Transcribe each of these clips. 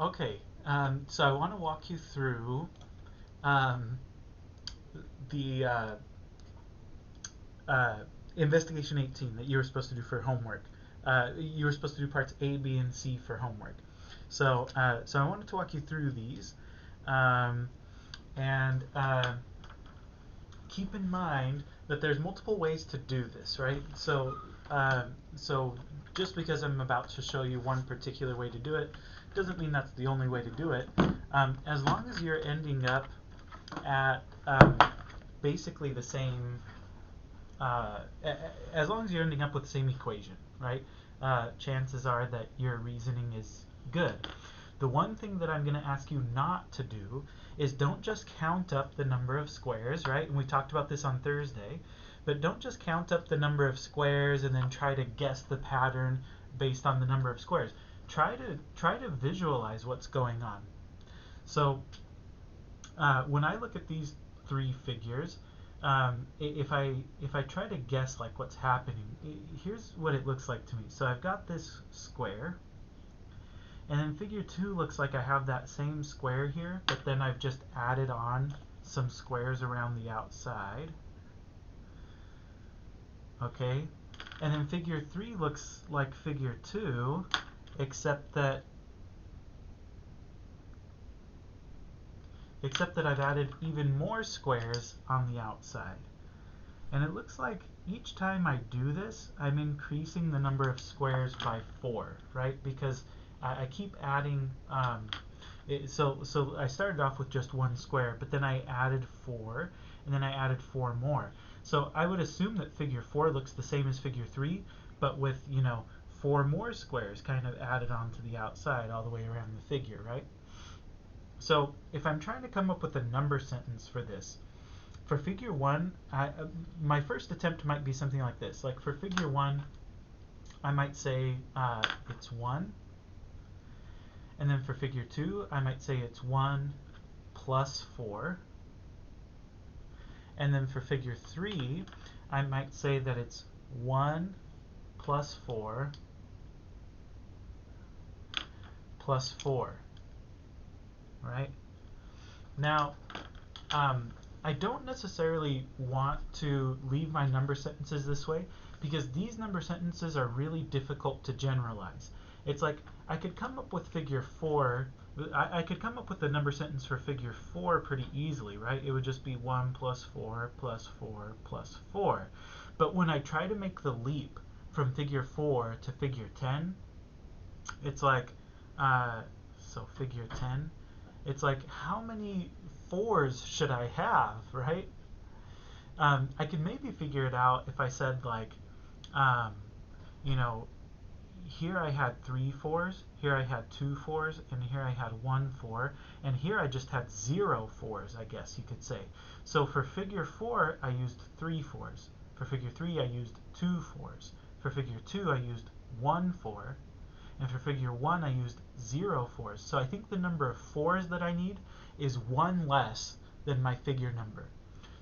Okay, so I want to walk you through um, the uh, Investigation 18 that you were supposed to do for homework. You were supposed to do parts A, B, and C for homework. So I wanted to walk you through these, um, and keep in mind that there's multiple ways to do this, right? So just because I'm about to show you one particular way to do it, doesn't mean that's the only way to do it. As long as you're ending up at basically the same, as long as you're ending up with the same equation, right? Chances are that your reasoning is good. The one thing that I'm going to ask you not to do is don't just count up the number of squares, right? And we talked about this on Thursday, but don't just count up the number of squares and then try to guess the pattern based on the number of squares. Try to visualize what's going on. So when I look at these three figures, if I try to guess like what's happening, here's what it looks like to me. So I've got this square, and then figure 2 looks like I have that same square here, but then I've just added on some squares around the outside. Okay, and then figure 3 looks like figure 2, except that I've added even more squares on the outside. And it looks like each time I do this, I'm increasing the number of squares by 4, right? Because I keep adding, so I started off with just one square, but then I added 4, and then I added 4 more. So I would assume that figure 4 looks the same as figure 3, but with, 4 more squares kind of added onto the outside all the way around the figure, right? So if I'm trying to come up with a number sentence for this, for figure 1, my first attempt might be something like this. Like for figure 1, I might say it's 1. And then for figure 2, I might say it's 1 plus 4. And then for figure 3, I might say that it's 1 plus 4 plus 4. Right? Now, I don't necessarily want to leave my number sentences this way because these number sentences are really difficult to generalize. It's like I could come up with figure 4, I could come up with the number sentence for figure 4 pretty easily, right? It would just be 1 plus 4 plus 4 plus 4. But when I try to make the leap from figure 4 to figure 10, it's like, so figure 10, it's like how many 4s should I have, right? I could maybe figure it out if I said like, um, you know, here I had 3 4s, here I had 2 4s, and here I had 1 4, and here I just had 0 4s, I guess you could say. So for figure 4, I used 3 4s. For figure 3, I used 2 4s. For figure 2, I used 1 4. And for figure 1, I used 0 4s. So I think the number of 4s that I need is 1 less than my figure number.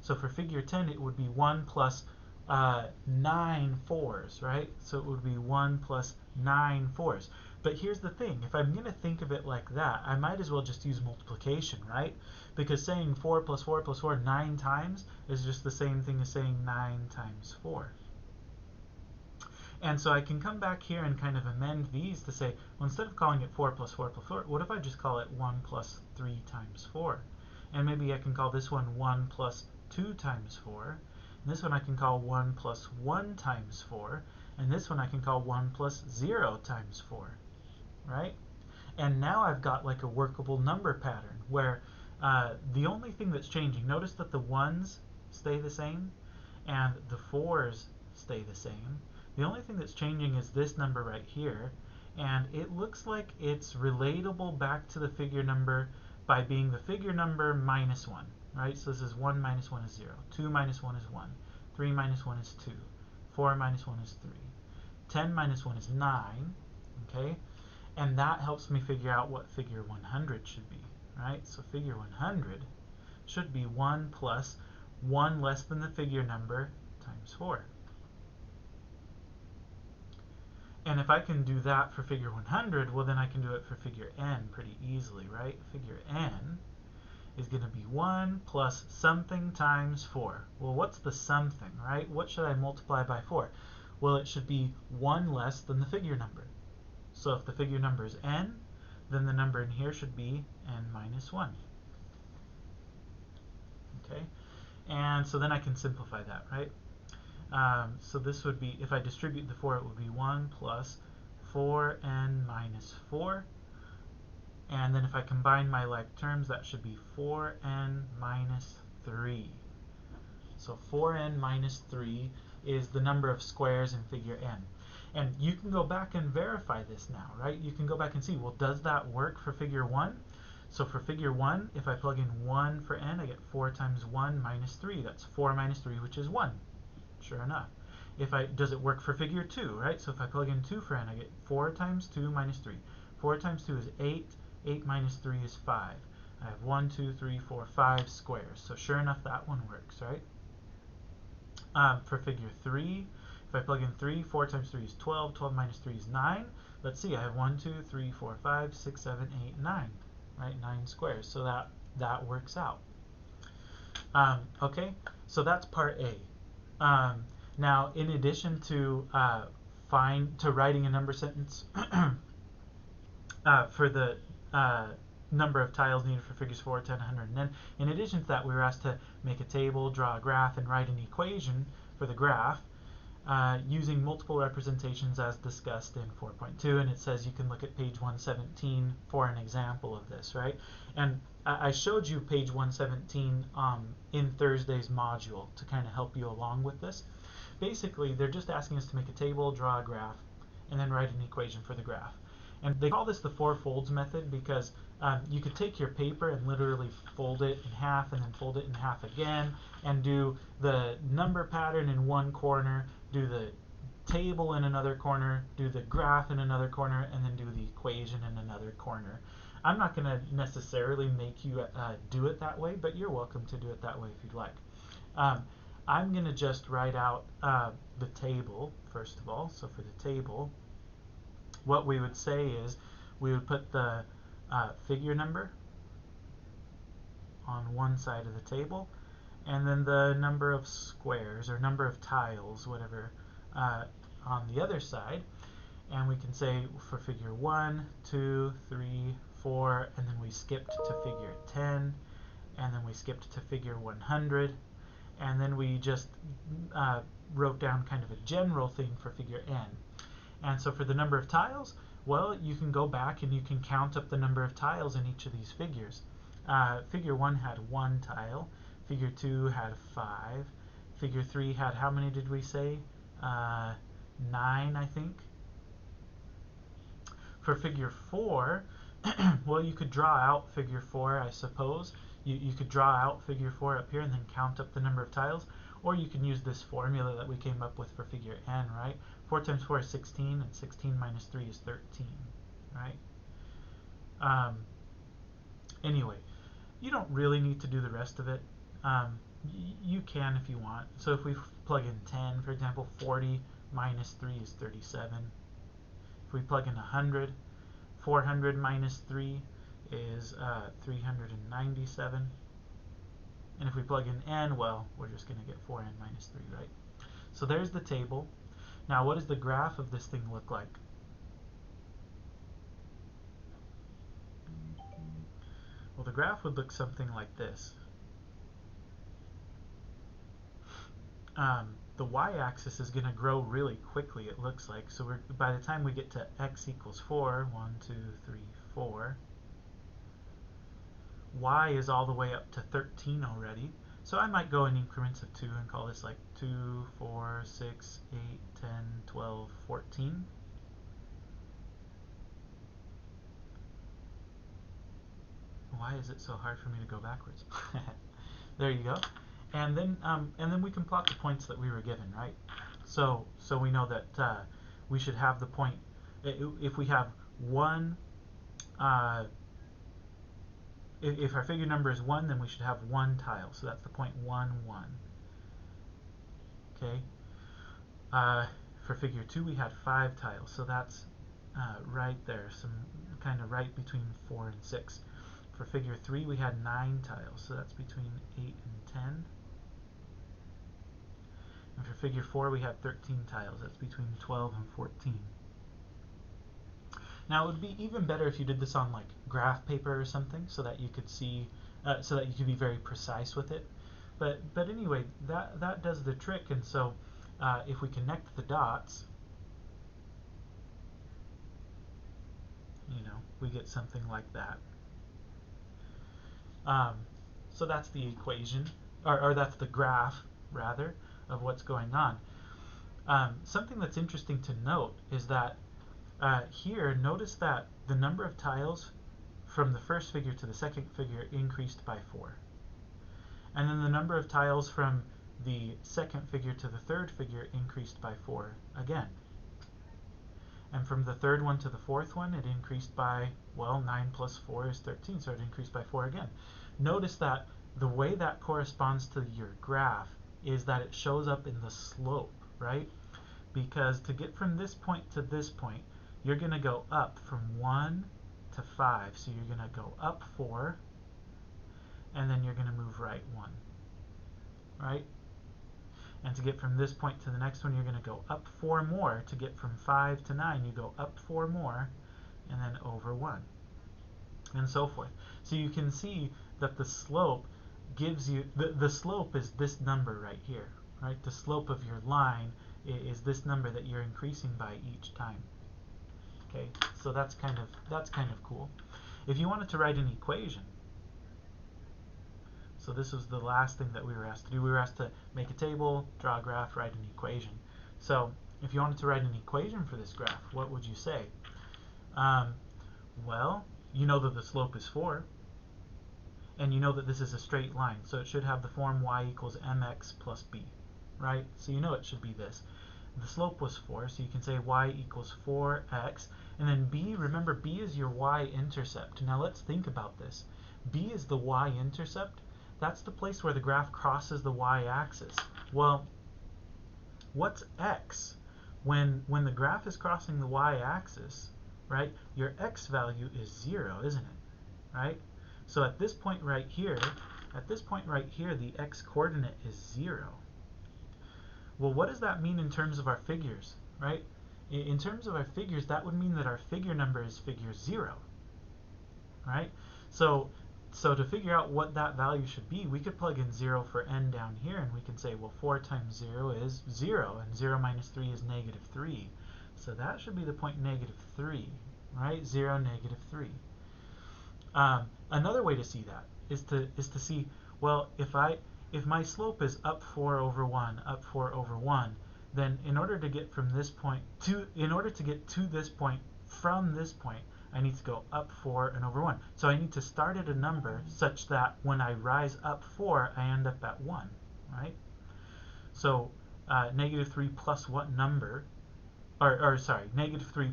So for figure 10, it would be 1 plus 9 4s, right? So it would be 1 plus 9 4s. But here's the thing. If I'm going to think of it like that, I might as well just use multiplication, right? Because saying 4 plus 4 plus 4 9 times is just the same thing as saying 9 times 4. And so I can come back here and kind of amend these to say, well, instead of calling it 4 plus 4 plus 4, what if I just call it 1 plus 3 times 4? And maybe I can call this one 1 plus 2 times 4. And this one I can call 1 plus 1 times 4. And this one I can call 1 plus 0 times 4. Right? And now I've got like a workable number pattern where the only thing that's changing, notice that the 1s stay the same and the 4s stay the same. The only thing that's changing is this number right here, and it looks like it's relatable back to the figure number by being the figure number minus 1, right? So this is 1 minus 1 is 0, 2 minus 1 is 1, 3 minus 1 is 2, 4 minus 1 is 3, 10 minus 1 is 9, okay? And that helps me figure out what figure 100 should be, right? So figure 100 should be 1 plus 1 less than the figure number times 4. And if I can do that for figure 100, well then I can do it for figure n pretty easily, right? Figure n is going to be 1 plus something times 4. Well, what's the something, right? What should I multiply by 4? Well, it should be 1 less than the figure number. So if the figure number is n, then the number in here should be n minus 1. Okay? And so then I can simplify that, right? So this would be, if I distribute the 4, it would be 1 plus 4n minus 4. And then if I combine my like terms, that should be 4n minus 3. So 4n minus 3 is the number of squares in figure n. And you can go back and verify this now, right? You can go back and see, well, does that work for figure 1? So for figure 1, if I plug in 1 for n, I get 4 times 1 minus 3. That's 4 minus 3, which is 1. Sure enough. Does it work for figure 2, right? So if I plug in 2 for n, I get 4 times 2 minus 3. 4 times 2 is 8. 8 minus 3 is 5. I have 1, 2, 3, 4, 5 squares. So sure enough, that one works, right? For figure 3, if I plug in 3, 4 times 3 is 12. 12 minus 3 is 9. Let's see, I have 1, 2, 3, 4, 5, 6, 7, 8, 9. Right, 9 squares. So that works out. Okay, so that's part A. Now, in addition to writing a number sentence for the number of tiles needed for figures 4, 10, 100, and then in addition to that, we were asked to make a table, draw a graph, and write an equation for the graph using multiple representations as discussed in 4.2, and it says you can look at page 117 for an example of this, right? And I showed you page 117 in Thursday's module to kind of help you along with this. Basically, they're just asking us to make a table, draw a graph, and then write an equation for the graph. And they call this the four folds method because you could take your paper and literally fold it in half and then fold it in half again and do the number pattern in one corner, do the table in another corner, do the graph in another corner, and then do the equation in another corner. I'm not going to necessarily make you do it that way, but you're welcome to do it that way if you'd like. I'm going to just write out the table, first of all. So for the table, what we would say is we would put the figure number on one side of the table, and then the number of squares or number of tiles, whatever, on the other side. And we can say for figure 1, 2, 3, 4, and then we skipped to figure 10, and then we skipped to figure 100, and then we just wrote down kind of a general thing for figure n. And so for the number of tiles, well, you can go back and you can count up the number of tiles in each of these figures. Figure 1 had 1 tile, figure 2 had 5, figure 3 had, how many did we say? 9, I think. For figure 4, well, you could draw out figure 4, I suppose. You could draw out figure 4 up here and then count up the number of tiles, or you can use this formula that we came up with for figure n, right? 4 times 4 is 16, and 16 minus 3 is 13, right? Anyway, you don't really need to do the rest of it. You can if you want. So if we plug in 10, for example, 40 minus 3 is 37. If we plug in 100, 400 minus 3 is 397. And if we plug in n, well, we're just going to get 4n minus 3, right? So there's the table. Now, what does the graph of this thing look like? Well, the graph would look something like this. The y-axis is going to grow really quickly, it looks like. So by the time we get to x equals 4, 1, 2, 3, 4, y is all the way up to 13 already. So I might go in increments of 2 and call this like 2, 4, 6, 8, 10, 12, 14. Why is it so hard for me to go backwards? There you go. And then we can plot the points that we were given, right? So we know that we should have the point. If we have one, if our figure number is 1, then we should have 1 tile. So that's the point 1, 1. Okay. for figure 2 we had 5 tiles, so that's right there, some kind of right between 4 and 6. For figure 3 we had 9 tiles, so that's between 8 and 10. And for figure 4 we had 13 tiles, that's between 12 and 14. Now it would be even better if you did this on like graph paper or something, so that you could see, so that you could be very precise with it. But anyway, that does the trick. And so if we connect the dots, we get something like that. So that's the equation, or that's the graph rather, of what's going on. Something that's interesting to note is that here, notice that the number of tiles from the first figure to the second figure increased by 4. And then the number of tiles from the second figure to the third figure increased by 4 again. And from the third one to the fourth one, it increased by, well, 9 plus 4 is 13, so it increased by 4 again. Notice that the way that corresponds to your graph is that it shows up in the slope, right? Because to get from this point to this point, you're going to go up from 1 to 5. So you're going to go up 4, and then you're going to move right 1, right? And to get from this point to the next one, you're going to go up 4 more. To get from 5 to 9, you go up 4 more, and then over 1, and so forth. So you can see that the slope gives you, the slope is this number right here, right? The slope of your line is this number that you're increasing by each time. Okay, so that's kind of cool. If you wanted to write an equation, so this was the last thing that we were asked to do. We were asked to make a table, draw a graph, write an equation. So if you wanted to write an equation for this graph, what would you say? Well, you know that the slope is 4, and you know that this is a straight line, so it should have the form y equals mx plus b, right? So you know it should be this. The slope was 4, so you can say y equals 4x, and then b, remember b is your y-intercept. Now let's think about this. B is the y-intercept. That's the place where the graph crosses the y-axis. Well, what's x? When the graph is crossing the y-axis, right, your x value is 0, isn't it? Right? So at this point right here, the x-coordinate is 0. Well, what does that mean in terms of our figures, right? In terms of our figures, that would mean that our figure number is figure 0, right? So to figure out what that value should be, we could plug in 0 for n down here, and we can say, well, 4 times 0 is 0, and 0 minus 3 is negative 3. So that should be the point negative 3, right? 0, negative 3. Another way to see that is to see, well, if my slope is up 4 over 1, up 4 over 1, then in order to get from this point to, in order to get to this point from this point, I need to go up 4 and over 1. So I need to start at a number such that when I rise up 4, I end up at 1, right? So negative 3 plus what number, or sorry, negative 3,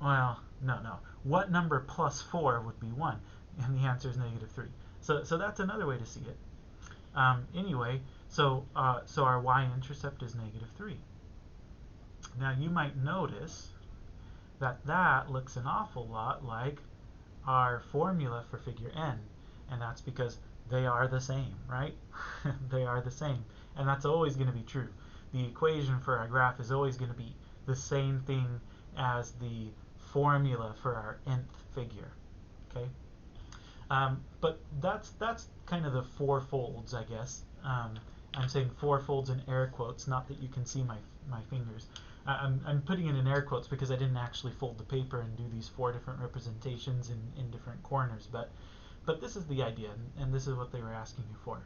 well, no. What number plus 4 would be 1? And the answer is negative 3. So that's another way to see it. Anyway, so our y-intercept is negative 3. Now you might notice that looks an awful lot like our formula for figure n, and that's because they are the same, right? They are the same, and that's always going to be true. The equation for our graph is always going to be the same thing as the formula for our nth figure, okay? But that's kind of the 4 folds, I guess. I'm saying 4 folds in air quotes, not that you can see my fingers. I'm putting it in air quotes because I didn't actually fold the paper and do these 4 different representations in different corners, but this is the idea, and this is what they were asking you for.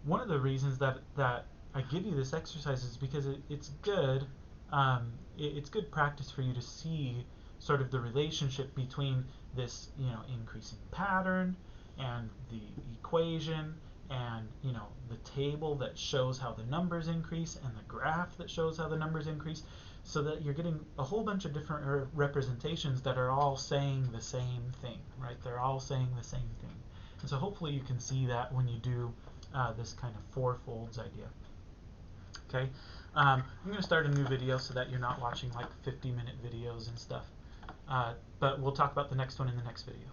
One of the reasons that I give you this exercise is because it's good. It's good practice for you to see sort of the relationship between this, increasing pattern and the equation, and the table that shows how the numbers increase, and the graph that shows how the numbers increase, so that you're getting a whole bunch of different representations that are all saying the same thing, right? They're all saying the same thing. And so hopefully you can see that when you do this kind of 4 folds idea. Okay, I'm going to start a new video so that you're not watching like 50-minute videos and stuff. But we'll talk about the next one in the next video.